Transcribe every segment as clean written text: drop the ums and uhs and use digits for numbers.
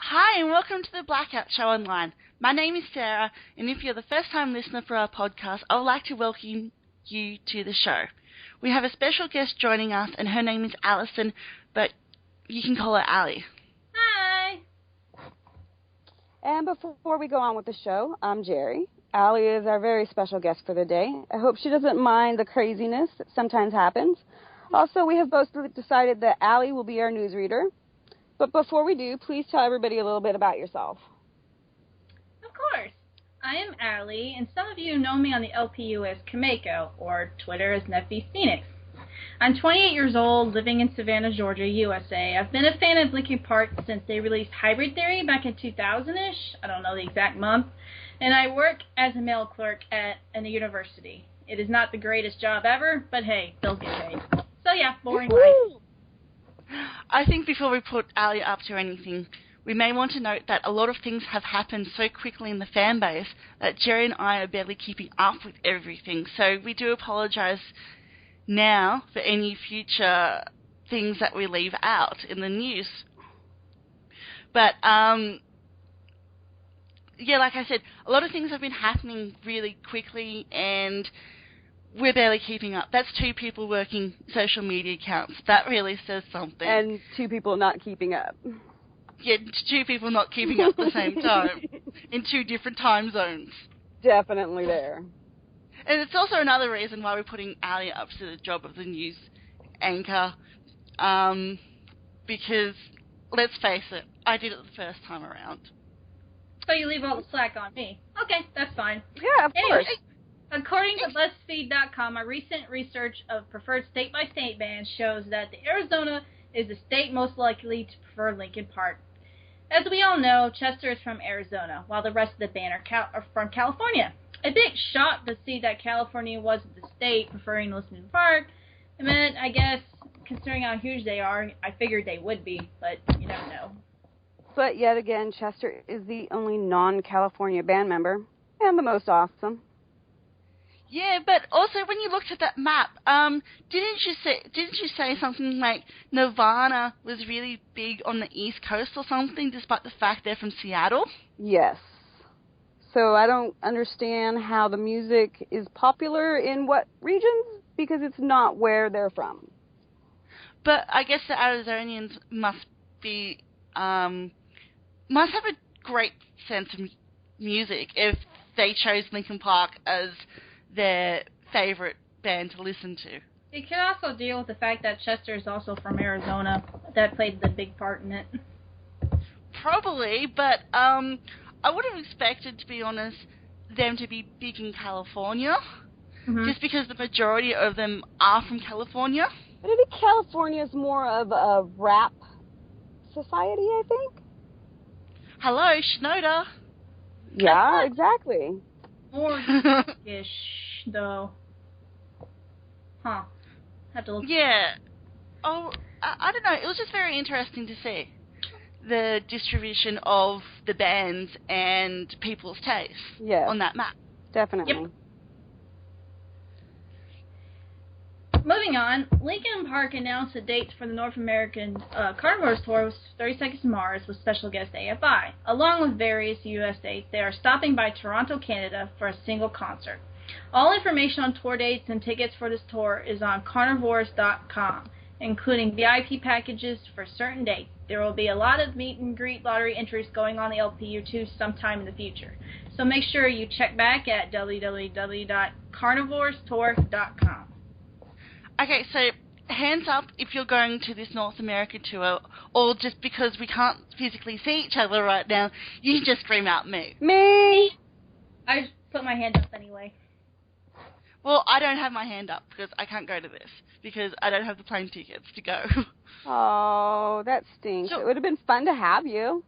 Hi, and welcome to the Blackout Show Online. My name is Sarah, and if you're the first-time listener for our podcast, I would like to welcome you to the show. We have a special guest joining us, and her name is Alison, but you can call her Ali. Hi! And before we go on with the show, I'm Jerry. Ali is our very special guest for the day. I hope she doesn't mind the craziness that sometimes happens. Also, we have both decided that Ali will be our newsreader. But before we do, please tell everybody a little bit about yourself. Of course. I am Ali, and some of you know me on the LPU as Kameko, or Twitter as Nephi Phoenix. I'm 28 years old, living in Savannah, Georgia, USA. I've been a fan of Linkin Park since they released Hybrid Theory back in 2000-ish. I don't know the exact month. And I work as a mail clerk at a university. It is not the greatest job ever, but hey, bills get paid. So yeah, boring life. I think before we put Ali up to anything, we may want to note that a lot of things have happened so quickly in the fan base that Jerry and I are barely keeping up with everything. So we do apologise now for any future things that we leave out in the news. But, yeah, like I said, a lot of things have been happening really quickly and we're barely keeping up. That's two people working social media accounts. That really says something. And two people not keeping up. Yeah, two people not keeping up at the same time in two different time zones. Definitely there. And it's also another reason why we're putting Ali up to the job of the news anchor. Because, let's face it, I did it the first time around. So you leave all the slack on me. Okay, that's fine. Yeah, of course. According to BuzzFeed.com, a recent research of preferred state-by-state bands shows that Arizona is the state most likely to prefer Linkin Park. As we all know, Chester is from Arizona, while the rest of the band are from California. A bit shocked to see that California wasn't the state preferring Linkin Park. I mean, I guess, considering how huge they are, I figured they would be, but you never know. But yet again, Chester is the only non-California band member, and the most awesome. Yeah, but also when you looked at that map, didn't you say something like Nirvana was really big on the East Coast or something, despite the fact they're from Seattle? Yes. So I don't understand how the music is popular in what regions, because it's not where they're from. But I guess the Arizonians must have a great sense of music if they chose Linkin Park as their favorite band to listen to. It could also deal with the fact that Chester is also from Arizona. That played the big part in it. Probably, but I would have expected, to be honest, them to be big in California, just because the majority of them are from California. But I think California is more of a rap society, I think. Hello, Shinoda. Yeah, exactly. More ish, though. Huh. Have to look. Yeah. Oh, I don't know. It was just very interesting to see the distribution of the bands and people's tastes on that map. Definitely. Yep. Moving on, Linkin Park announced the dates for the North American Carnivores Tour with 30 Seconds to Mars with special guest AFI. Along with various U.S. dates, they are stopping by Toronto, Canada for a single concert. All information on tour dates and tickets for this tour is on carnivores.com, including VIP packages for certain dates. There will be a lot of meet and greet lottery entries going on the LPU2 sometime in the future. So make sure you check back at www.carnivorestour.com. Okay, so hands up if you're going to this North America tour, or just because we can't physically see each other right now, you can just scream out me. Me! I just put my hand up anyway. Well, I don't have my hand up because I can't go to this, because I don't have the plane tickets to go. Oh, that stinks. So, it would have been fun to have you.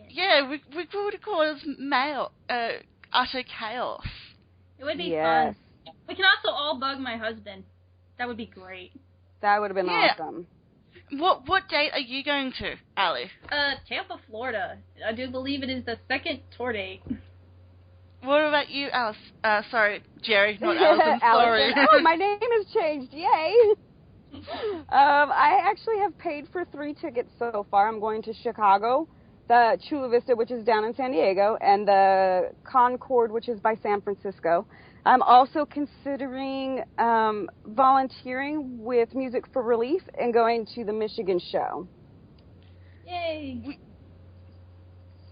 Yeah, we would have caused utter chaos. It would be fun. We can also all bug my husband. That would be great. That would have been awesome. What date are you going to, Ali? Tampa, Florida. I do believe it is the second tour date. What about you, Alice? Sorry, Jerry, not Alison. Sorry. Oh, my name has changed. Yay! I actually have paid for 3 tickets so far. I'm going to Chicago, the Chula Vista, which is down in San Diego, and the Concord, which is by San Francisco. I'm also considering volunteering with Music for Relief and going to the Michigan show. Yay!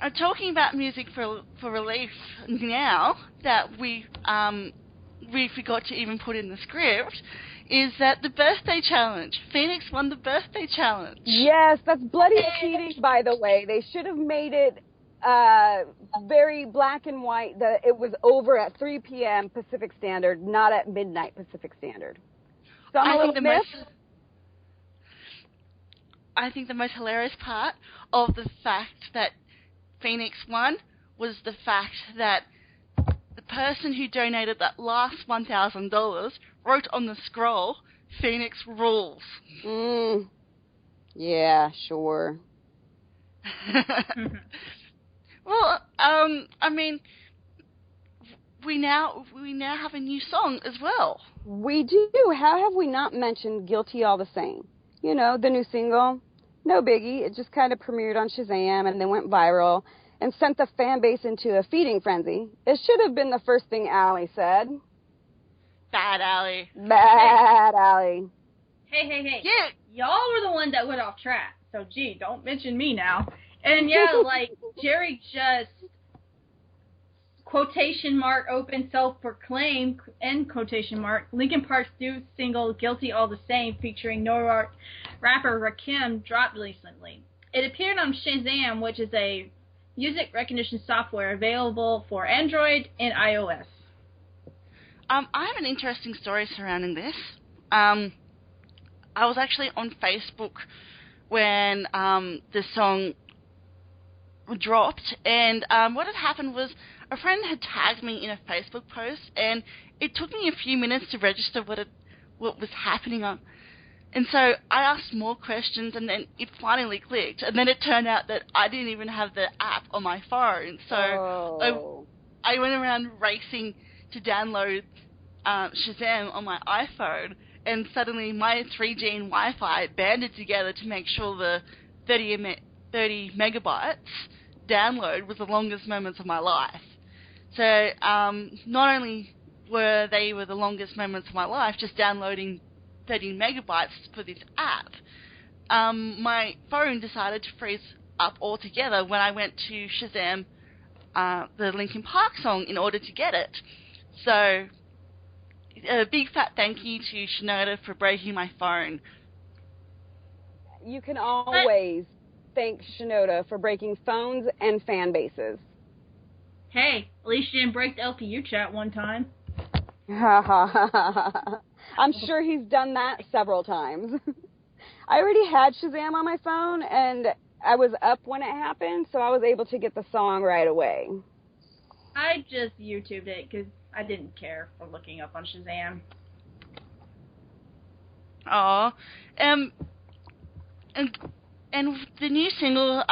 I'm talking about Music for Relief now that we forgot to even put in the script, is that the birthday challenge. Phoenix won the birthday challenge. Yes, that's bloody cheating, by the way. They should have made it very black and white, that it was over at 3 p.m. Pacific Standard, not at midnight Pacific Standard. So I think the most hilarious part of the fact that Phoenix won was the fact that the person who donated that last $1,000 wrote on the scroll, Phoenix rules. Yeah, sure. Well, I mean, we now have a new song as well. We do. How have we not mentioned Guilty All the Same? You know, the new single. No biggie. It just kind of premiered on Shazam and then went viral and sent the fan base into a feeding frenzy. It should have been the first thing Allie said. Bad Allie. Bad Allie. Hey. Yeah. Y'all were the one that went off track. So, gee, don't mention me now. And, yeah, like, Jerry just, quotation mark, open self-proclaimed, end quotation mark, Linkin Park's new single, Guilty All the Same, featuring New York rapper Rakim, dropped recently. It appeared on Shazam, which is a music recognition software available for Android and iOS. I have an interesting story surrounding this. I was actually on Facebook when the song dropped, and what had happened was a friend had tagged me in a Facebook post, and it took me a few minutes to register what was happening on. And so I asked more questions, and then it finally clicked, and then it turned out that I didn't even have the app on my phone, so I went around racing to download Shazam on my iPhone, and suddenly my 3G and Wi-Fi banded together to make sure the 30 megabytes download was the longest moments of my life. So not only were they the longest moments of my life, just downloading 30 megabytes for this app, my phone decided to freeze up altogether when I went to Shazam the Linkin Park song in order to get it. So a big fat thank you to Shinoda for breaking my phone. You can always thank Shinoda for breaking phones and fan bases. Hey, at least you didn't break the LPU chat one time. I'm sure he's done that several times. I already had Shazam on my phone, and I was up when it happened, so I was able to get the song right away. I just YouTubed it because I didn't care for looking up on Shazam. Aw. And the new single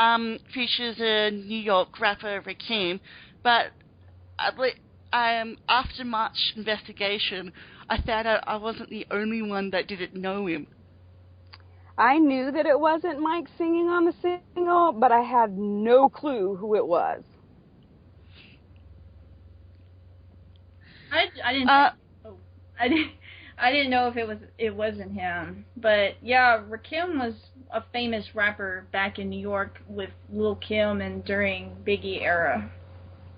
features a New York rapper, Rakim, but after much investigation, I found out I wasn't the only one that didn't know him. I knew that it wasn't Mike singing on the single, but I had no clue who it was. I didn't know if it wasn't him. But yeah, Rakim was a famous rapper back in New York with Lil' Kim and during Biggie era.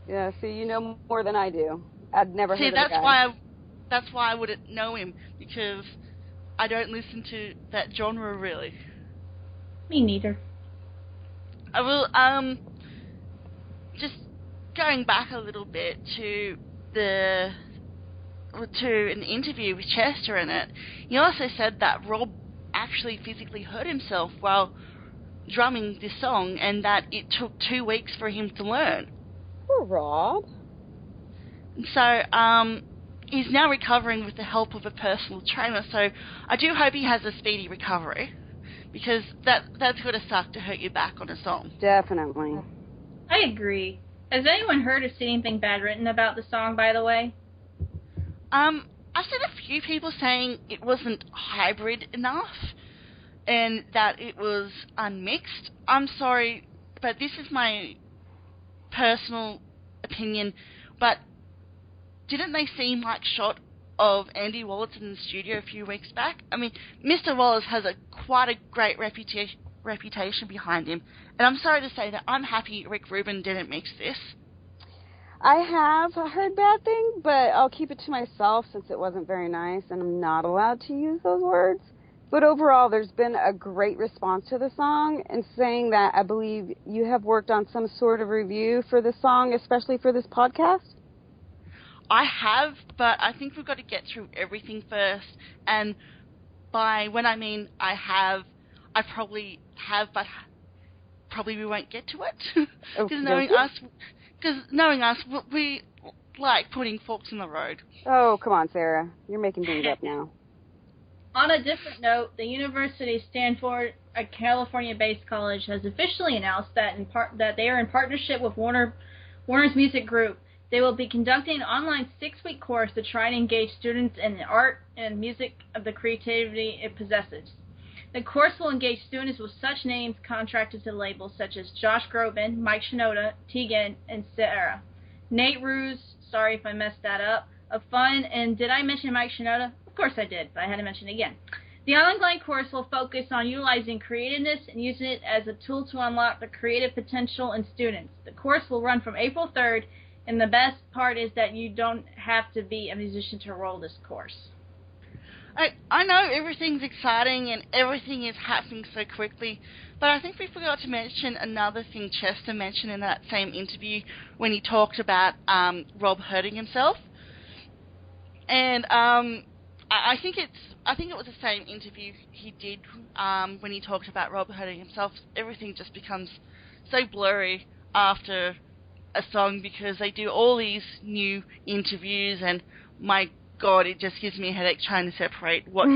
Yeah, see, you know more than I do. I'd never heard of the guy. That's why I wouldn't know him, because I don't listen to that genre really. Me neither. I will just going back a little bit to an interview with Chester in it. He also said that Rob actually physically hurt himself while drumming this song, and that it took 2 weeks for him to learn. Poor Rob. So he's now recovering with the help of a personal trainer, so I do hope he has a speedy recovery, because that's going to suck to hurt your back on a song. Definitely. I agree. Has anyone heard or seen anything bad written about the song, by the way? I've seen a few people saying it wasn't hybrid enough and that it was unmixed. I'm sorry, but this is my personal opinion, but didn't they see Mike shot of Andy Wallace in the studio a few weeks back? I mean, Mr. Wallace has quite a great reputation behind him, and I'm sorry to say that I'm happy Rick Rubin didn't mix this. I have heard bad things, but I'll keep it to myself since it wasn't very nice, and I'm not allowed to use those words. But overall, there's been a great response to the song, and saying that I believe you have worked on some sort of review for the song, especially for this podcast. I have, but I think we've got to get through everything first, and by when I mean I probably have, but probably we won't get to it. Because knowing us, we like putting forks in the road. Oh, come on, Sarah. You're making things up now. On a different note, the University of Stanford, a California-based college, has officially announced that that they are in partnership with Warner's Music Group. They will be conducting an online 6-week course to try and engage students in the art and music of the creativity it possesses. The course will engage students with such names contracted to labels such as Josh Groban, Mike Shinoda, Tegan, and Sarah. Nate Ruse, sorry if I messed that up, of fun, and did I mention Mike Shinoda? Of course I did, but I had to mention it again. The online course will focus on utilizing creativeness and using it as a tool to unlock the creative potential in students. The course will run from April 3rd, and the best part is that you don't have to be a musician to enroll this course. I know everything's exciting and everything is happening so quickly, but I think we forgot to mention another thing Chester mentioned in that same interview when he talked about Rob hurting himself. And I think it was the same interview he did when he talked about Rob hurting himself. Everything just becomes so blurry after a song because they do all these new interviews, and my God, it just gives me a headache trying to separate what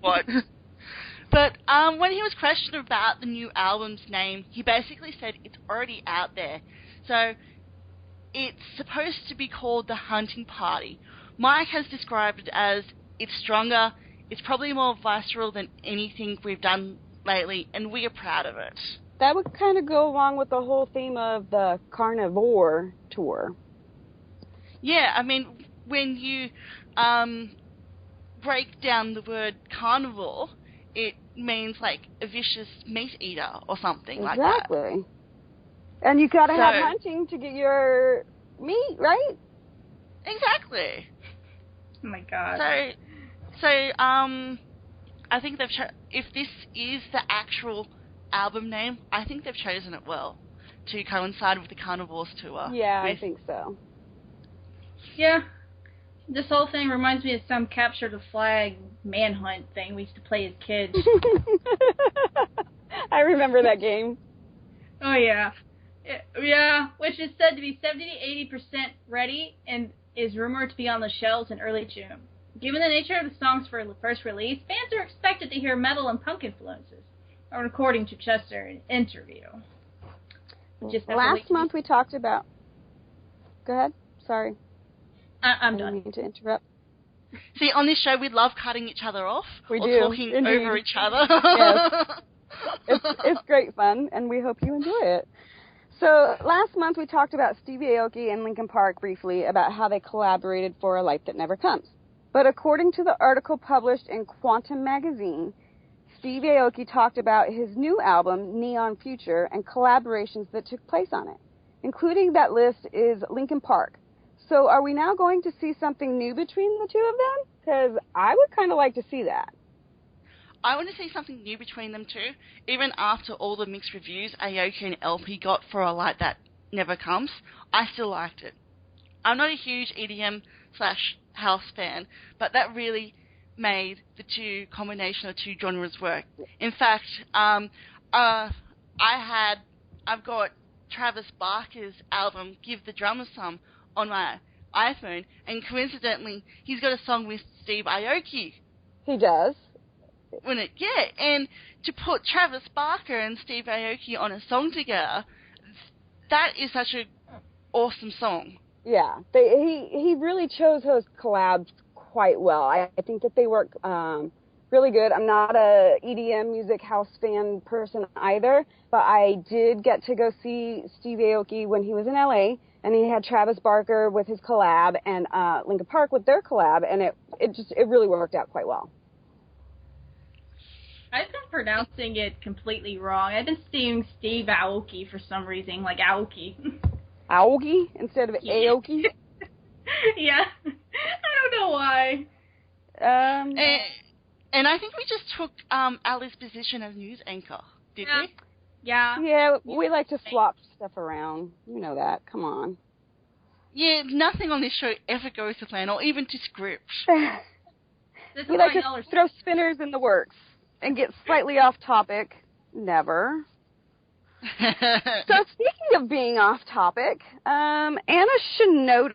what. But when he was questioned about the new album's name, he basically said it's already out there. So it's supposed to be called The Hunting Party. Mike has described it as it's stronger, it's probably more visceral than anything we've done lately, and we are proud of it. That would kind of go along with the whole theme of the Carnivore tour. Yeah, I mean, when you break down the word carnivore, it means like a vicious meat eater or something like that. Exactly. And you gotta have hunting to get your meat, right? Exactly. Oh my God. So I think they've if this is the actual album name, I think they've chosen it well to coincide with the Carnivores tour. Yeah, I think so. Yeah. This whole thing reminds me of some capture the flag manhunt thing we used to play as kids. I remember that game. Oh, yeah. Yeah, which is said to be 70 to 80% ready and is rumored to be on the shelves in early June. Given the nature of the songs for first release, fans are expected to hear metal and punk influences, according to Chester in an interview. Last month we talked about... Go ahead. Sorry. I'm done. I didn't mean to interrupt. See, on this show, we love cutting each other off or talking Indeed. over each other. Yes. It's great fun, and we hope you enjoy it. So last month we talked about Steve Aoki and Linkin Park briefly about how they collaborated for A Life That Never Comes. But according to the article published in Quantum magazine, Steve Aoki talked about his new album, Neon Future, and collaborations that took place on it. Including that list is Linkin Park. So are we now going to see something new between the two of them? Because I would kind of like to see that. I want to see something new between them too. Even after all the mixed reviews Aoki and LP got for A Light That Never Comes, I still liked it. I'm not a huge EDM/house fan, but that really made the combination of two genres work. In fact, I've got Travis Barker's album, Give the Drummer Some, on my iPhone, and coincidentally, he's got a song with Steve Aoki. He does? And to put Travis Barker and Steve Aoki on a song together, that is such an awesome song. Yeah, he really chose those collabs quite well. I think that they work really good. I'm not a EDM music house fan person either, but I did get to go see Steve Aoki when he was in LA, and he had Travis Barker with his collab and Linkin Park with their collab, and it really worked out quite well. I've been pronouncing it completely wrong. I've been seeing Steve Aoki for some reason, like Aoki. Aoki instead of Aoki? Yeah. I don't know why. And I think we just took Ali's position as news anchor, did we? Yeah. Yeah, we like to swap stuff around. You know that. Come on. Yeah, nothing on this show ever goes to plan, or even to script. We like to throw spinners in the works and get slightly off topic. Never. So speaking of being off topic, Anna Shinoda,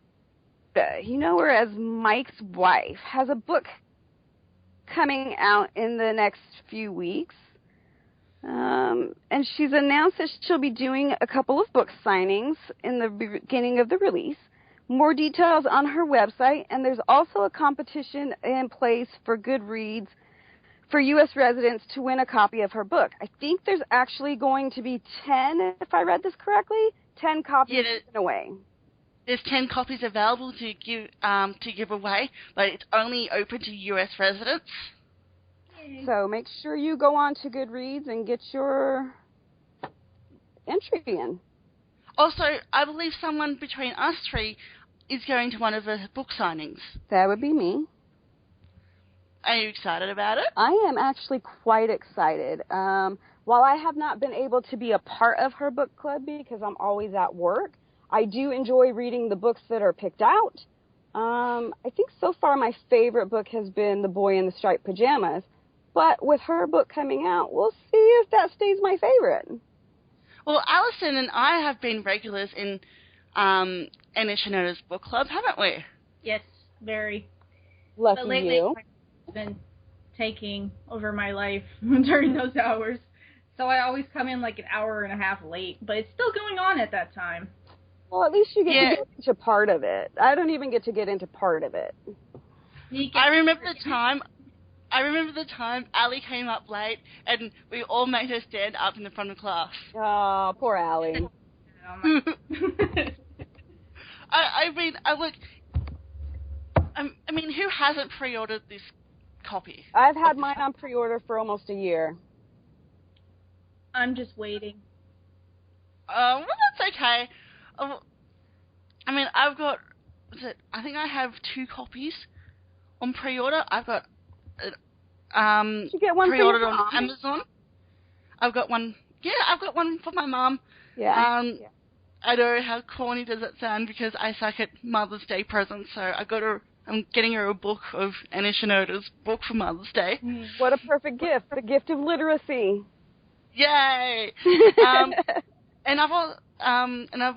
you know her as Mike's wife, has a book coming out in the next few weeks. And she's announced that she'll be doing a couple of book signings in the beginning of the release. More details on her website, and there's also a competition in place for Goodreads for U.S. residents to win a copy of her book. I think there's actually going to be 10, if I read this correctly, 10 copies given away. There's 10 copies available to give away, but it's only open to U.S. residents. So make sure you go on to Goodreads and get your entry in. Also, I believe someone between us three is going to one of the book signings. That would be me. Are you excited about it? I am actually quite excited. While I have not been able to be a part of her book club because I'm always at work, I do enjoy reading the books that are picked out. I think so far my favorite book has been The Boy in the Striped Pajamas. But with her book coming out, we'll see if that stays my favorite. Well, Alison and I have been regulars in Anna Shinoda's book club, haven't we? Yes, very. Lucky but lately, you. I've been taking over my life during those hours. So I always come in like an hour and a half late, but it's still going on at that time. Well, at least you get to get into part of it. I don't even get to get into part of it. I remember the time Ali came up late and we all made her stand up in the front of class. Oh, poor Ali. I mean, who hasn't pre-ordered this copy? I've had mine on pre-order for almost a year. I'm just waiting. Well, that's okay. I mean, I think I have 2 copies on pre-order. I've got Did you get one pre-ordered for your on mom? Amazon. I've got one. Yeah, I've got one for my mum. Yeah. I know how corny does it sound because I suck at Mother's Day presents, so I'm getting her a book of Anna Shinoda's book for Mother's Day. What a perfect gift! The gift of literacy. Yay! And I've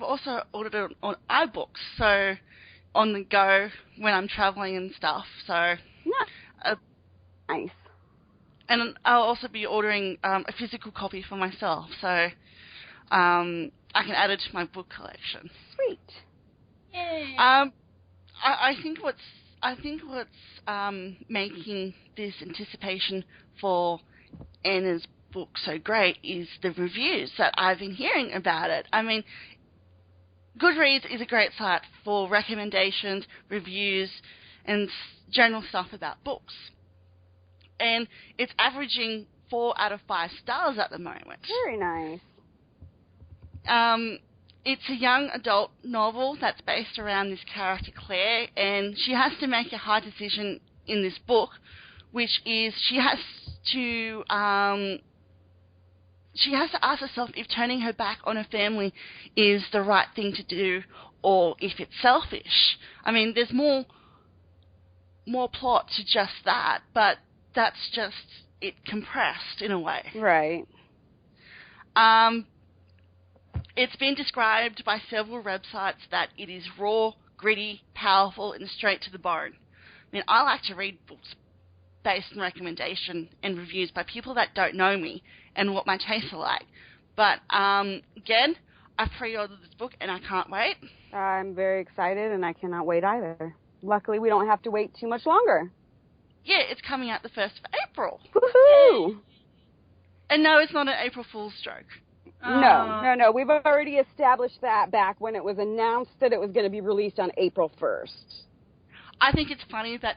also ordered it on iBooks, so on the go when I'm traveling and stuff. So Nice. And I'll also be ordering a physical copy for myself, so I can add it to my book collection. Sweet. Yay. I think what's making this anticipation for Anna's book so great is the reviews that I've been hearing about it. I mean, Goodreads is a great site for recommendations, reviews, and general stuff about books. And it's averaging 4 out of 5 stars at the moment. Very nice. It's a young adult novel that's based around this character Claire, and she has to make a hard decision in this book, which is she has to ask herself if turning her back on her family is the right thing to do or if it's selfish. I mean, there's more plot to just that, but that's just it compressed in a way. Right. It's been described by several websites that it is raw, gritty, powerful, and straight to the bone. I mean, I like to read books based on recommendation and reviews by people that don't know me and what my tastes are like. But, again, I pre-ordered this book and I can't wait. I'm very excited and I cannot wait either. Luckily, we don't have to wait too much longer. Yeah, it's coming out the 1st of April. Woohoo! And no, it's not an April Fool's joke. No. We've already established that back when it was announced that it was going to be released on April 1st. I think it's funny that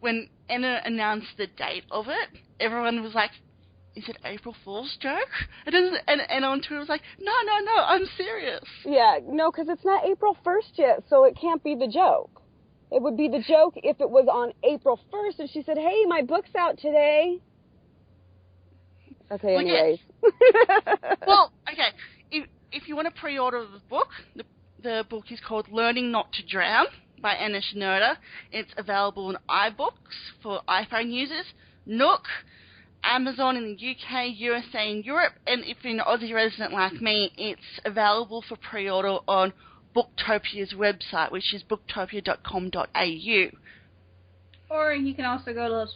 when Anna announced the date of it, everyone was like, is it April Fool's joke? And on Twitter was like, no, I'm serious. Yeah, no, because it's not April 1st yet, so it can't be the joke. It would be the joke if it was on April 1st and she said, hey, my book's out today. Okay, anyways. Well, okay, if you want to pre-order the book, the book is called Learning Not to Drown by Anna Shinoda. It's available in iBooks for iPhone users, Nook, Amazon in the UK, USA, and Europe, and if you're an Aussie resident like me, it's available for pre-order on Booktopia's website, which is booktopia.com.au. Or you can also go to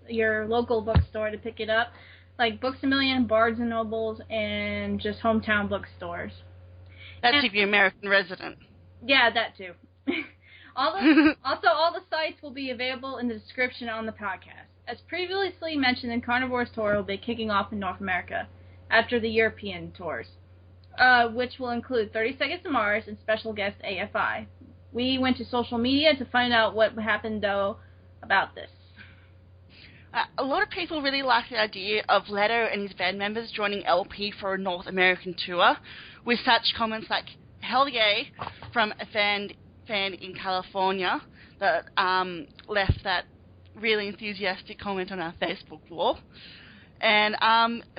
your local bookstore to pick it up, like Books A Million, Barnes & Nobles, and just hometown bookstores. That's if you're an American resident. Yeah, that too. All the sites will be available in the description on the podcast. As previously mentioned, the Carnivore's Tour will be kicking off in North America after the European tours, which will include 30 Seconds to Mars and special guest AFI. We went to social media to find out what happened, though, about this. A lot of people really like the idea of Leto and his band members joining LP for a North American tour, with such comments like, hell yeah, from a fan in California that left that really enthusiastic comment on our Facebook wall. And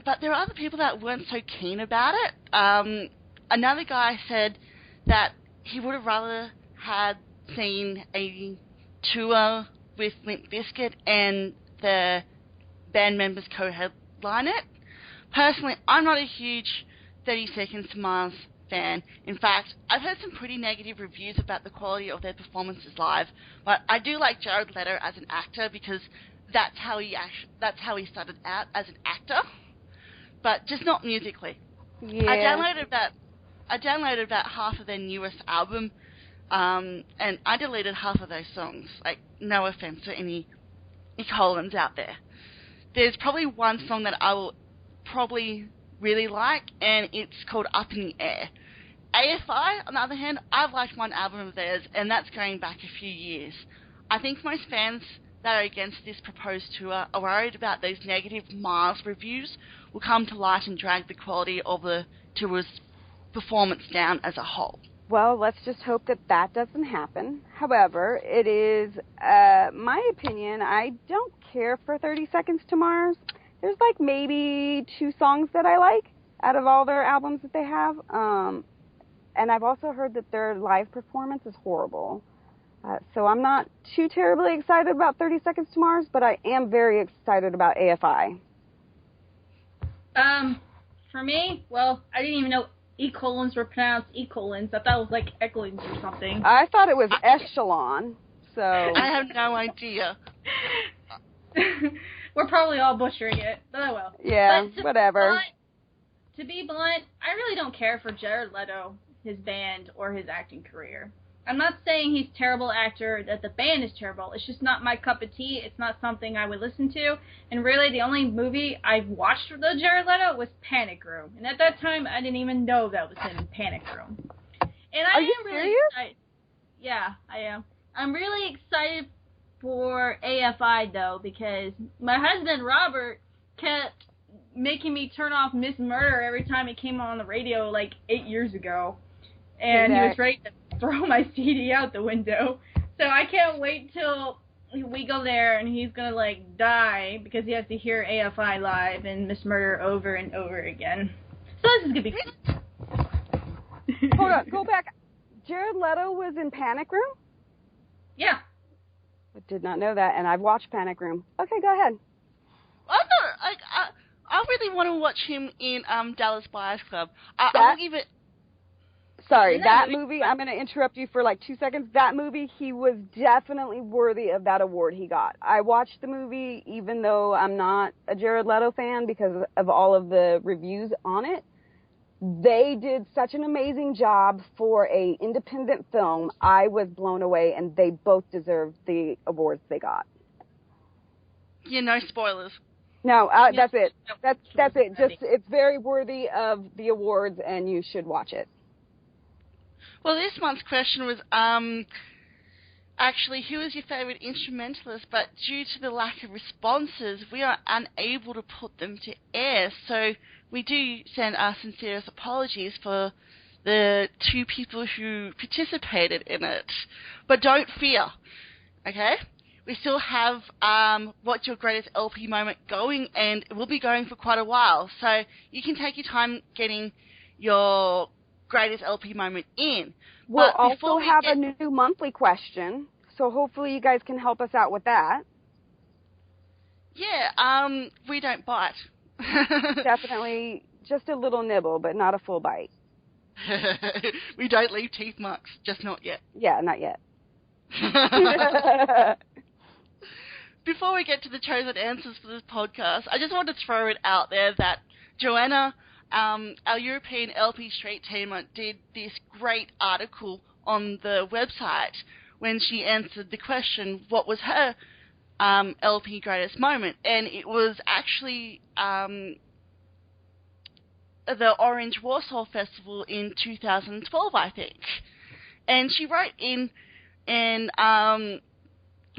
but there are other people that weren't so keen about it. Another guy said that he would have rather had seen a tour with Limp Bizkit and the band members co-headline it. Personally, I'm not a huge 30 Seconds to Mars fan. In fact, I've heard some pretty negative reviews about the quality of their performances live, but I do like Jared Leto as an actor because that's how he started out as an actor, but just not musically. Yeah. I downloaded about half of their newest album, and I deleted half of those songs. Like, no offense to any Collins out there. There's probably one song that I will probably really like, and it's called Up in the Air. AFI, on the other hand, I've liked one album of theirs, and that's going back a few years. I think most fans that are against this proposed tour are worried about those negative Mars reviews will come to light and drag the quality of the tour's performance down as a whole. Well, let's just hope that doesn't happen. However, it is my opinion, I don't care for 30 Seconds to Mars. There's like maybe 2 songs that I like out of all their albums that they have. And I've also heard that their live performance is horrible. So I'm not too terribly excited about 30 Seconds to Mars, but I am very excited about AFI. For me, well, I didn't even know E-colons were pronounced E-colons. I thought it was like Echelons or something. I thought it was Echelon, so... I have no idea. We're probably all butchering it, but oh well. Yeah, whatever. To be blunt, I really don't care for Jared Leto, his band, or his acting career. I'm not saying he's a terrible actor, that the band is terrible. It's just not my cup of tea. It's not something I would listen to. And really, the only movie I watched with Jared Leto was Panic Room. And at that time, I didn't even know that was in Panic Room. And I Are you serious? Yeah, I am. I'm really excited for AFI, though, because my husband, Robert, kept making me turn off Miss Murder every time it came on the radio like 8 years ago. And he was ready to throw my CD out the window. So I can't wait till we go there and he's going to, like, die because he has to hear AFI live and Miss Murder over and over again. So this is going to be fun. Hold on, go back. Jared Leto was in Panic Room? Yeah. I did not know that, and I've watched Panic Room. Okay, go ahead. I really want to watch him in Dallas Buyers Club. I'll give it... Sorry, that movie, I'm going to interrupt you for like 2 seconds. That movie, he was definitely worthy of that award he got. I watched the movie even though I'm not a Jared Leto fan because of all of the reviews on it. They did such an amazing job for a independent film. I was blown away, and they both deserved the awards they got. Yeah, no spoilers. No, that's it. That's it. Just it's very worthy of the awards, and you should watch it. Well, this month's question was actually, who is your favourite instrumentalist? But due to the lack of responses, we are unable to put them to air. So we do send our sincerest apologies for the 2 people who participated in it. But don't fear, okay? We still have What's Your Greatest LP Moment going, and it will be going for quite a while. So you can take your time getting your greatest LP moment in. We'll also have a new monthly question, so hopefully you guys can help us out with that. Yeah, we don't bite. Definitely just a little nibble, but not a full bite. We don't leave teeth marks, just not yet. Yeah, not yet. Before we get to the chosen answers for this podcast, I just want to throw it out there that Joanna, our European LP Street teamer, did this great article on the website when she answered the question, what was her LP greatest moment? And it was actually the Orange Warsaw Festival in 2012, I think. And she wrote in, and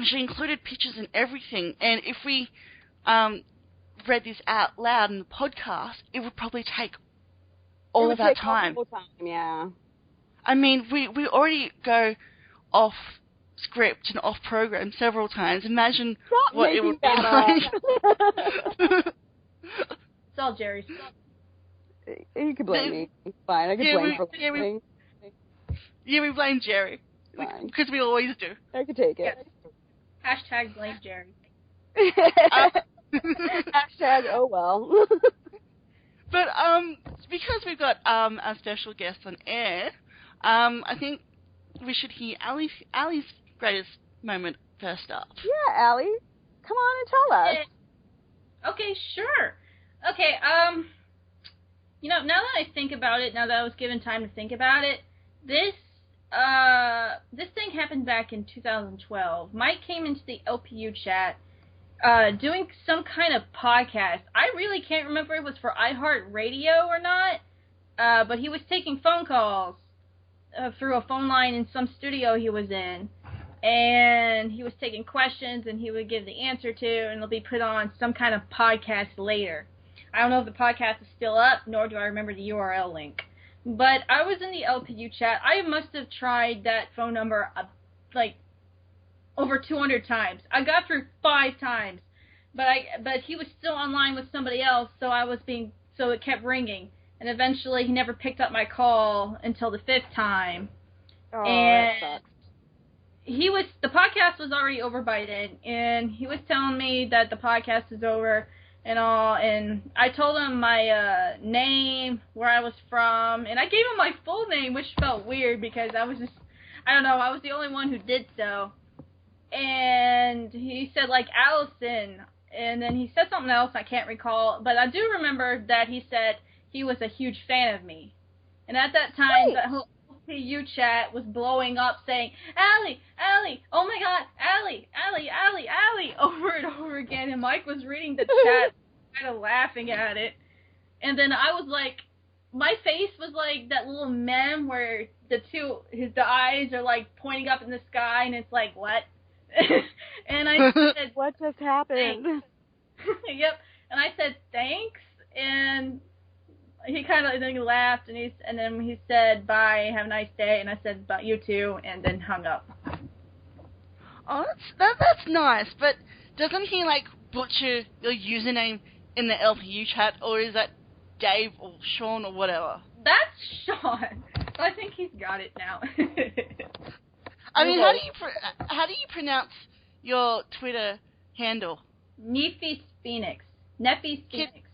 she included pictures and everything. And if we read this out loud in the podcast, it would probably take all of our time. Yeah. I mean, we already go off script and off program several times. Imagine what it would be like. It's all Jerry's fault. You can blame me. It's fine. I can blame for listening. Yeah, we blame Jerry. Because we always do. I can take it. Hashtag blame Jerry. Hashtag oh well. But because we've got our special guest on air, I think we should hear Ali's greatest moment first up. Yeah, Ali, come on and tell us. Okay, sure. Okay, now that I think about it, now that I was given time to think about it, this thing happened back in 2012. Mike came into the LPU chat doing some kind of podcast. I really can't remember if it was for iHeartRadio or not, but he was taking phone calls through a phone line in some studio he was in, and he was taking questions, and he would give the answer to, and it'll be put on some kind of podcast later. I don't know if the podcast is still up, nor do I remember the URL link. But I was in the LPU chat. I must have tried that phone number over 200 times. I got through 5 times, but he was still online with somebody else, so it kept ringing. And eventually, he never picked up my call until the 5th time. Oh, and that sucks. The podcast was already over by then, and he was telling me that the podcast is over and all, and I told him my name, where I was from, and I gave him my full name, which felt weird because I was the only one who did so. And he said, Allison, and then he said something else I can't recall, but I do remember that he said he was a huge fan of me. And at that time, the whole LPU chat was blowing up saying, Allie, oh my god, Allie, over and over again, and Mike was reading the chat, kind of laughing at it. And then I was like, my face was like that little meme where the eyes are pointing up in the sky, and it's like, what? And I said, what just happened? Yep. And I said, thanks, and he kind of then he laughed, and then he said, bye, have a nice day, and I said, bye, you too, and then hung up. Oh, that's nice, but doesn't he butcher your username in the LPU chat, or is that Dave or Sean or whatever? That's Sean. I think he's got it now. I mean, how do you pronounce your Twitter handle? Neffy's Phoenix. Neffy's Phoenix.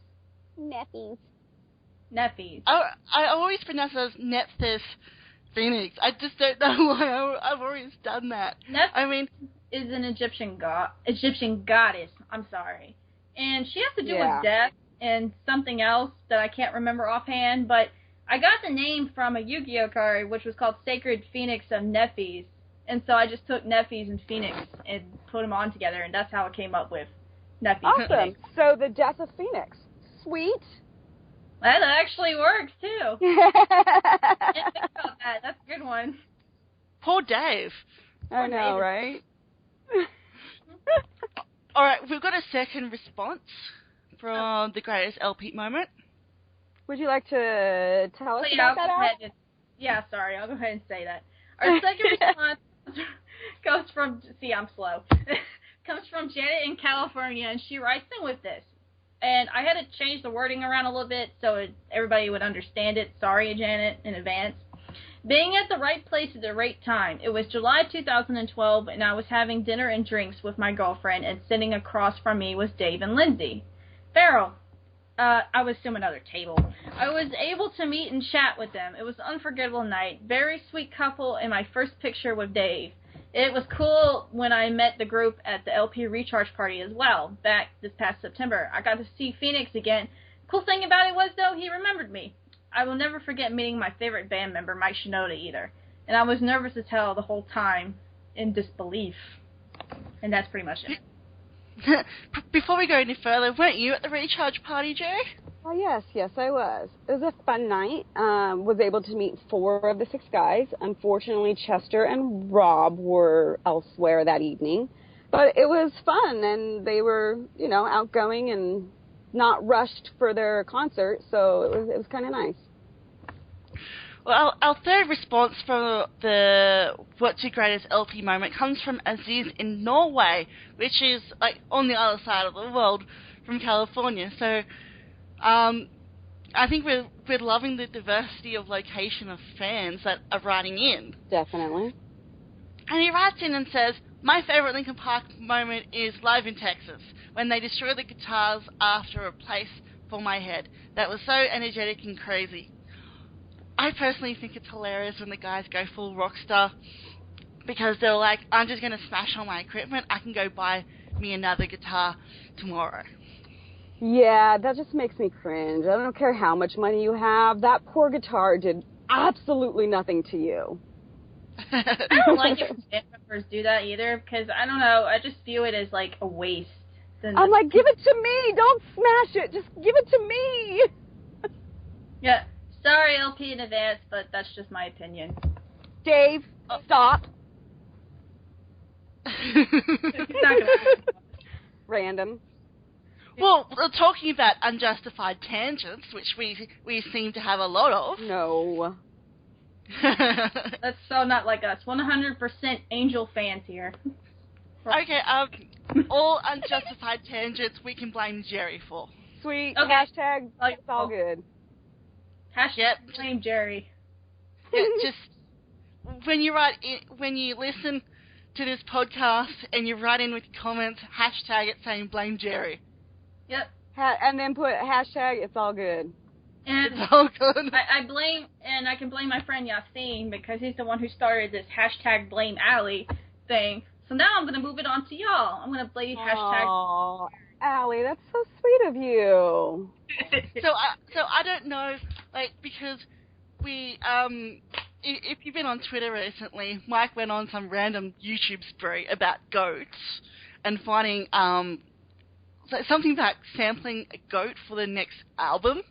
Neffy's. I always pronounce it as Nephthys Phoenix. I just don't know why I've always done that. Nephthys is an Egyptian goddess. I'm sorry. And she has to do with death and something else that I can't remember offhand, but I got the name from a Yu-Gi-Oh card, which was called Sacred Phoenix of Nephthys. And so I just took Nephthys and Phoenix and put them on together, and that's how it came up with nephew. Awesome. So the death of Phoenix. Sweet. That actually works, too. Didn't think about that. That's a good one. Poor Dave. I know, right? All right, we've got a second response from the greatest LP moment. Would you like to tell us about that, Al? Yeah, sorry. I'll go ahead and say that. Our second response goes from... See, I'm slow. Comes from Janet in California, and she writes in with this. And I had to change the wording around a little bit so everybody would understand it. Sorry, Janet, in advance. Being at the right place at the right time. It was July 2012, and I was having dinner and drinks with my girlfriend, and sitting across from me was Dave and Lindsay. Farrell. I was to another table. I was able to meet and chat with them. It was an unforgettable night. Very sweet couple, and my first picture with Dave. It was cool when I met the group at the LP Recharge Party as well, back this past September. I got to see Phoenix again. Cool thing about it was, though, he remembered me. I will never forget meeting my favorite band member, Mike Shinoda, either. And I was nervous as hell the whole time, in disbelief. And that's pretty much it. Before we go any further, weren't you at the Recharge Party, Jerry? Oh, yes, I was. It was a fun night. Was able to meet 4 of the 6 guys. Unfortunately, Chester and Rob were elsewhere that evening. But it was fun, and they were, outgoing and not rushed for their concert, so it was kind of nice. Well, our third response from the What's Your Greatest LP Moment comes from Aziz in Norway, which is like on the other side of the world from California. So I think we're loving the diversity of location of fans that are writing in. Definitely. And he writes in and says, my favorite Linkin Park moment is live in Texas, when they destroy the guitars after a place for my head. That was so energetic and crazy. I personally think it's hilarious when the guys go full rock star, because they're like, I'm just going to smash all my equipment. I can go buy me another guitar tomorrow. Yeah, that just makes me cringe. I don't care how much money you have. That poor guitar did absolutely nothing to you. I don't like it when band members do that either, because, I don't know, I just view it as, like, a waste. I'm like, give it to me! Don't smash it! Just give it to me! Yeah. Sorry, LP in advance, but that's just my opinion. Dave, stop. Random. Well, we're talking about unjustified tangents, which we seem to have a lot of. No. That's so not like us. 100% Angel fans here. Okay, all unjustified tangents we can blame Jerry for. Sweet. Okay. Hashtag, it's all good. Hashtag blame Jerry. Yeah, just when you listen to this podcast and you write in with comments, hashtag it saying blame Jerry. Yep. And then put hashtag it's all good. And it's all good. I can blame my friend Yassine because he's the one who started this hashtag blame Allie thing. So now I'm going to move it on to y'all. I'm going to blame hashtag. Aww, Allie, that's so sweet of you. So I don't know, like, because we, if you've been on Twitter recently, Mike went on some random YouTube spree about goats and finding, something about sampling a goat for the next album.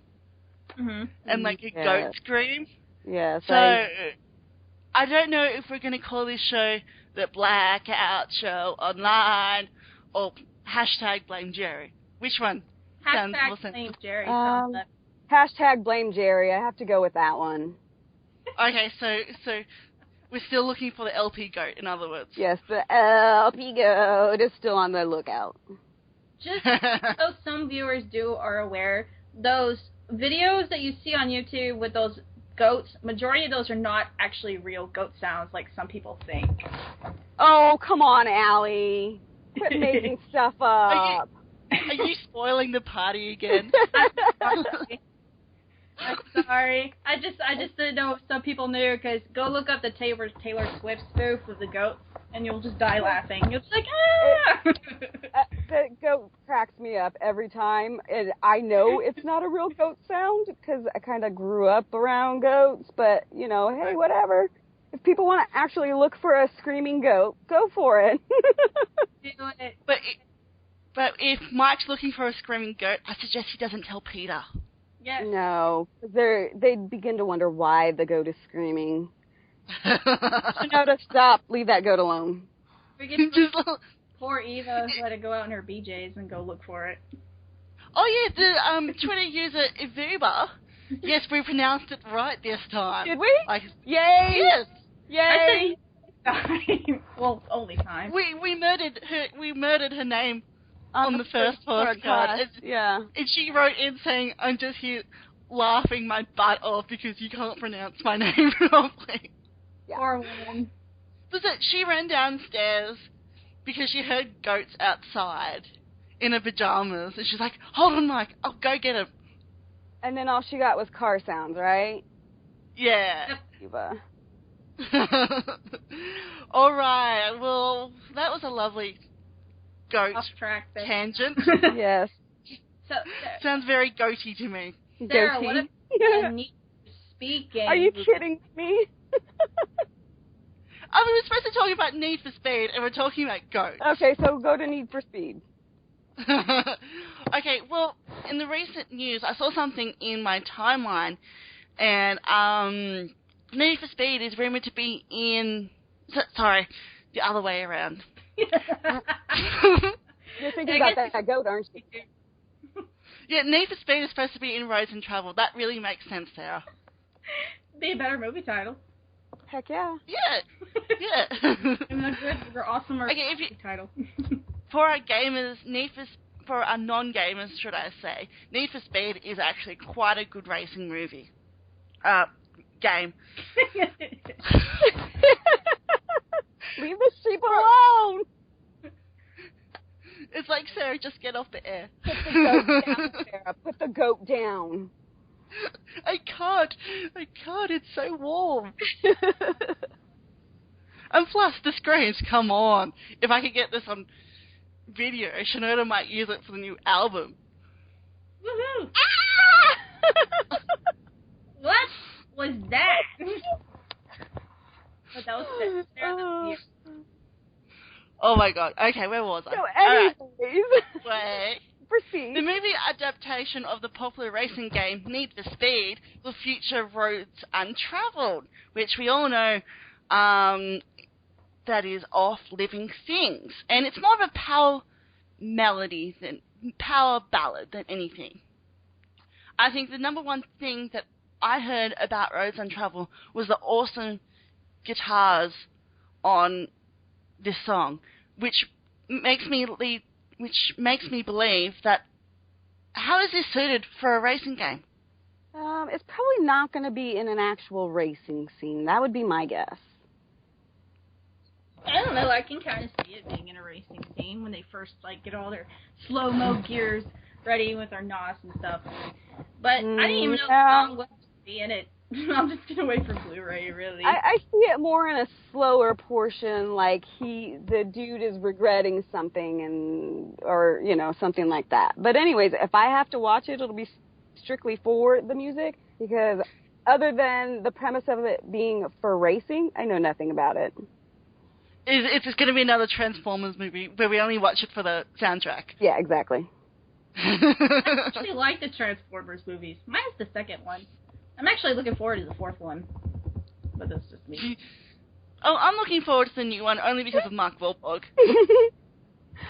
Mm-hmm. And, like, a goat scream. Yes. So, I don't know if we're going to call this show the Blackout Show Online or hashtag blame Jerry. Which one? Hashtag blame Jerry. Hashtag blame Jerry. I have to go with that one. Okay, so we're still looking for the LP goat, in other words. Yes, the LP goat is still on the lookout. Just so some viewers are aware, those videos that you see on YouTube with those goats, majority of those are not actually real goat sounds like some people think. Oh, come on, Allie. Quit making stuff up. Are you spoiling the party again? I'm sorry. I just didn't know if some people knew, because go look up the Taylor Swift spoof of the goats, and you'll just die laughing. You'll just like, ah! The goat cracks me up every time, and I know it's not a real goat sound, because I kind of grew up around goats, but, hey, whatever. If people want to actually look for a screaming goat, go for it. But But if Mike's looking for a screaming goat, I suggest he doesn't tell Peter. Yes. No, they begin to wonder why the goat is screaming. You know to stop. Leave that goat alone. We can just poor Eva let it go out in her BJs and go look for it. Oh yeah, the Twitter user Ivuba. Yes, we pronounced it right this time. Did we? Yay! Yes. Yay! Well, only time. We murdered her name on the first postcard. Yeah. And she wrote in saying, "I'm just here laughing my butt off because you can't pronounce my name properly." Yeah. Poor woman. Was it she ran downstairs because she heard goats outside in her pajamas, and she's like, "Hold on, Mike, I'll go get him." And then all she got was car sounds, right? Yeah. Eva. All right. Well, that was a lovely goat Off track there. tangent. Yes. So, Sounds very goaty to me. Sarah, Goatee. what if Need to Speak game? Are you kidding me? I mean, we're supposed to talk about Need for Speed, and we're talking about goats. Okay, so go to Need for Speed. Okay, well, in the recent news, I saw something in my timeline, and Need for Speed is rumored to be in... Sorry, the other way around. You're thinking about that goat, aren't you? Yeah, Need for Speed is supposed to be in Roads and Travel. That really makes sense, Sarah. Be a better movie title. Heck yeah. Yeah, yeah. And a good or awesome or Okay, title. For our gamers, for our non-gamers, should I say, Need for Speed is actually quite a good racing movie. Game. Leave the sheep alone. It's like, Sarah, just get off the air. Put the goat down, Sarah. Put the goat down. I can't. It's so warm. And plus, the screams, come on. If I could get this on video, Shinoda might use it for the new album. Woohoo! Ah! What was that? But that was Sarah. Oh my god. Okay, where was I? So Alright. anyways, Wait. proceed. The movie adaptation of the popular racing game Need for Speed will feature Roads Untraveled, which we all know that is off Living Things. And it's more of a power ballad than anything. I think the number one thing that I heard about Roads Untraveled was the awesome guitars on this song, which makes me believe that how is this suited for a racing game? It's probably not going to be in an actual racing scene. That would be my guess. I don't know. I can kind of see it being in a racing scene when they first get all their slow-mo gears ready with their NOS and stuff. But I didn't even know the song was to be in it. I'm just gonna wait for Blu-ray, really. I see it more in a slower portion, like the dude is regretting something or something like that. But anyways, if I have to watch it, it'll be strictly for the music, because other than the premise of it being for racing, I know nothing about it. It's just going to be another Transformers movie where we only watch it for the soundtrack. Yeah, exactly. I actually like the Transformers movies. Mine's the second one. I'm actually looking forward to the fourth one. But that's just me. Oh, I'm looking forward to the new one only because of Mark Wahlberg.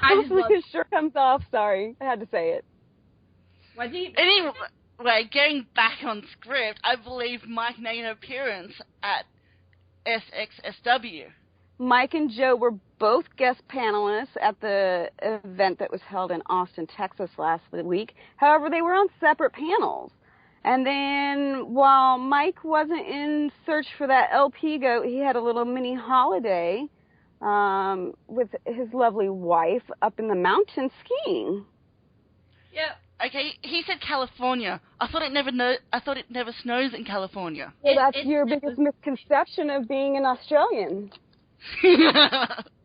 I just love his shirt comes off. Sorry, I had to say it. Anyway, getting back on script, I believe Mike made an appearance at SXSW. Mike and Joe were both guest panelists at the event that was held in Austin, Texas last week. However, they were on separate panels. And then while Mike wasn't in search for that LP goat, he had a little mini holiday with his lovely wife up in the mountains skiing. Yep. Okay, he said California. I thought it never snows in California. Well, that's your biggest misconception of being an Australian.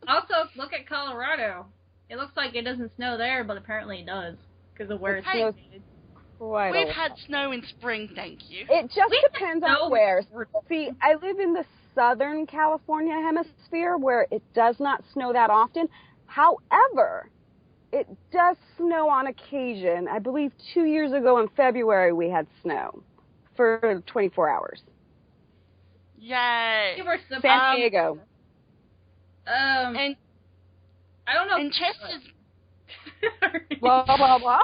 Also, look at Colorado. It looks like it doesn't snow there, but apparently it does because of where it's located. We've had snow in spring, thank you. It just depends on where. See, I live in the Southern California hemisphere where it does not snow that often. However, it does snow on occasion. I believe 2 years ago in February we had snow for 24 hours. Yay! San Diego. And I don't know. And Chester's... Blah, blah, blah.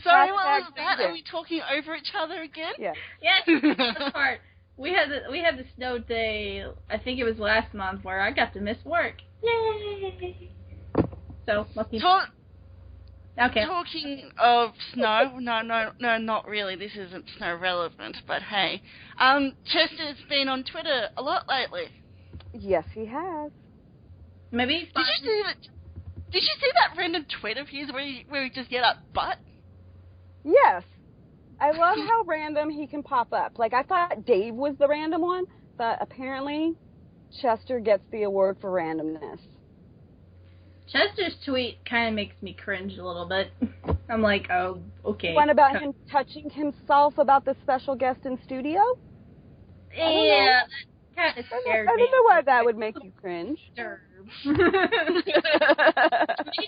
Sorry, what was that? Are we talking over each other again? Yeah. Yes, that's part. We had the snow day, I think it was last month, where I got to miss work. Yay! So, lucky. Okay. Talking of snow, no, not really. This isn't snow relevant, but hey. Chester's been on Twitter a lot lately. Yes, he has. Maybe. Did you see that random tweet of his where he just get up butt? Yes. I love how random he can pop up. Like, I thought Dave was the random one, but apparently Chester gets the award for randomness. Chester's tweet kind of makes me cringe a little bit. I'm like, oh, okay. One about him touching himself about the special guest in studio? Yeah, that kind of scared me. I don't know why that would make you cringe. It made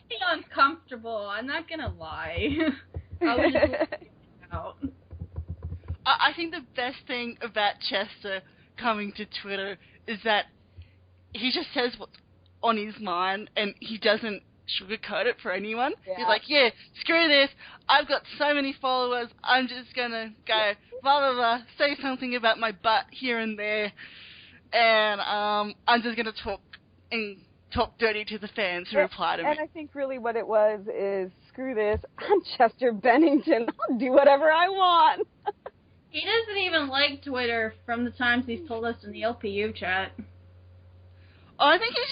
me uncomfortable. I'm not going to lie. I was just out. I think the best thing about Chester coming to Twitter is that he just says what's on his mind and he doesn't sugarcoat it for anyone. Yeah. He's like, yeah, screw this. I've got so many followers. I'm just going to go blah, blah, blah, say something about my butt here and there. And I'm just going to talk dirty to the fans who reply to me. And I think really what it was is, screw this, I'm Chester Bennington. I'll do whatever I want. He doesn't even like Twitter from the times he's told us in the LPU chat. Oh, I think he's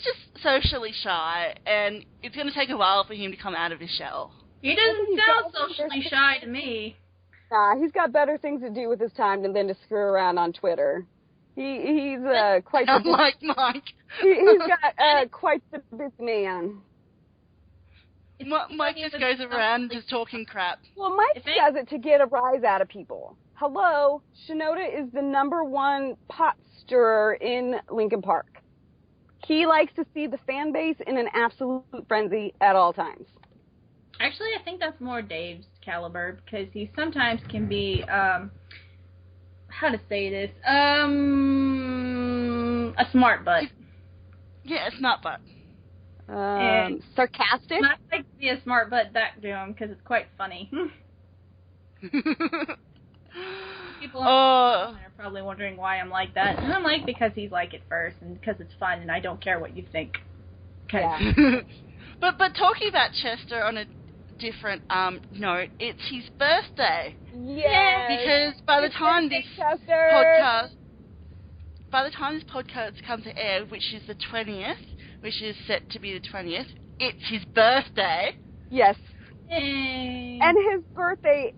just socially shy, and it's going to take a while for him to come out of his shell. He doesn't sound socially shy to me. Nah, he's got better things to do with his time than to screw around on Twitter. He's quite the like Mike. He's got quite the busy man. Mike just goes around just talking crap. Well, Mike does it to get a rise out of people. Hello, Shinoda is the #1 pot stirrer in Linkin Park. He likes to see the fan base in an absolute frenzy at all times. Actually, I think that's more Dave's caliber, because he sometimes can be, how to say this, a smart butt. Yeah, a smart butt. Sarcastic? I like to be a smart butt back to him, because it's quite funny. People are probably wondering why I'm like that. And I'm like, because he's like it first, and because it's fun, and I don't care what you think. Okay. Yeah. But talking about Chester on a different note, it's his birthday. Yeah. Because by the time this podcast comes to air, which is the 20th, which is set to be the 20th, it's his birthday. Yes. Yay. And his birthday,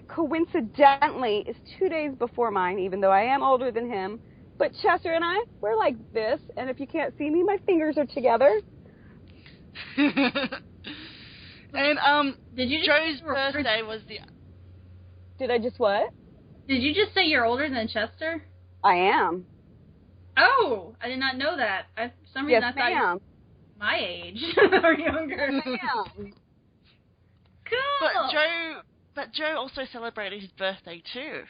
coincidentally, is 2 days before mine, even though I am older than him. But Chester and I, we're like this, and if you can't see me, my fingers are together. And Joe's birthday was the... Did I just what? Did you just say you're older than Chester? I am. Oh, I did not know that. For some reason I thought you were my age or younger. Yes, I am. Cool. But Joe also celebrated his birthday too.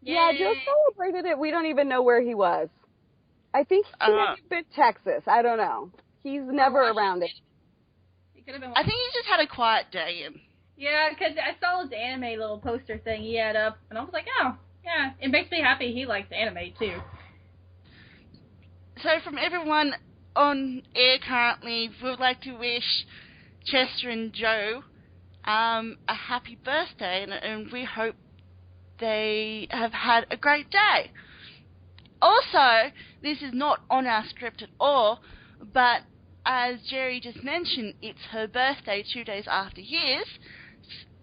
Yeah, Joe celebrated it. We don't even know where he was. I think he may have been Texas. I don't know. He's never around it. He could have been. I think he just had a quiet day in. Yeah, because I saw his anime little poster thing he had up, and I was like, oh, yeah, it makes me happy he likes anime too. So from everyone on air currently, we would like to wish Chester and Joe a happy birthday, and we hope they have had a great day. Also, this is not on our script at all, but as Jerry just mentioned, it's her birthday 2 days after his,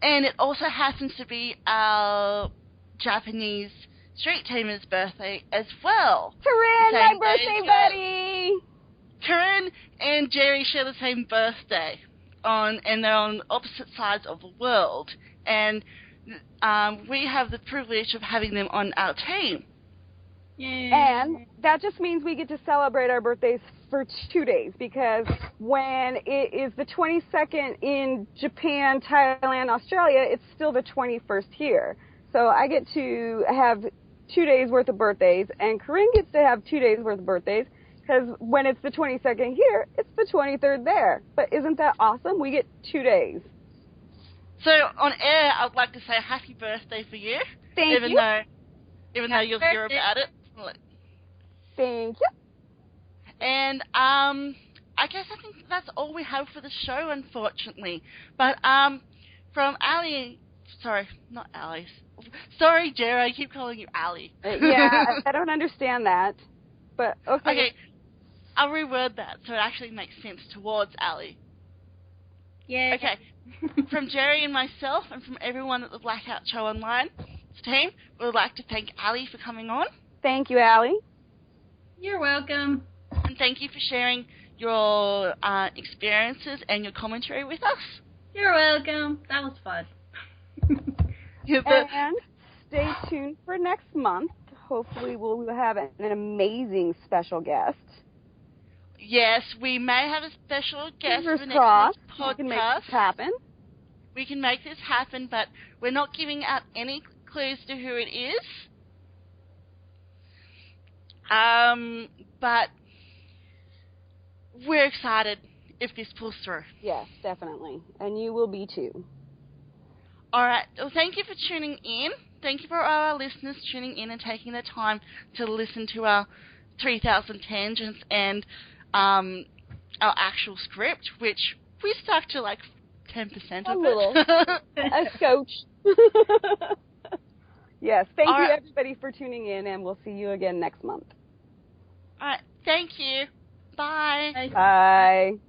and it also happens to be our Japanese street teamer's birthday as well. Corinne, my birthday buddy! Corinne and Jerry share the same birthday, and they're on opposite sides of the world, and we have the privilege of having them on our team. Yay. And that just means we get to celebrate our birthdays for 2 days, because when it is the 22nd in Japan, Thailand, Australia, it's still the 21st here. So I get to have 2 days worth of birthdays, and Corinne gets to have 2 days worth of birthdays, because when it's the 22nd here, it's the 23rd there. But isn't that awesome? We get 2 days. So on air, I'd like to say happy birthday for you. Thank you. Even though you'll hear about it. Thank you. And I guess I think that's all we have for the show, unfortunately. But from Ali, sorry, not Ali. Sorry, Jerry, I keep calling you Ali. Yeah, I don't understand that. But okay. Okay, I'll reword that so it actually makes sense towards Ali. Yeah. Okay. From Jerry and myself, and from everyone at the Blackout Show Online team, we would like to thank Ali for coming on. Thank you, Ali. You're welcome. And thank you for sharing your experiences and your commentary with us. You're welcome. That was fun. And stay tuned for next month. Hopefully we'll have an amazing special guest. Yes, we may have a special guest Fingers for next crossed. week's podcast. We can make this happen. We can make this happen, but we're not giving out any clues to who it is. But we're excited if this pulls through. Yes, definitely. And you will be too. All right. Well, thank you for tuning in. Thank you for our listeners tuning in and taking the time to listen to our 3,000 tangents and our actual script, which we stuck to like 10% of a little. A coach. Yes. Thank you, everybody, for tuning in, and we'll see you again next month. All right. Thank you. Bye. Bye.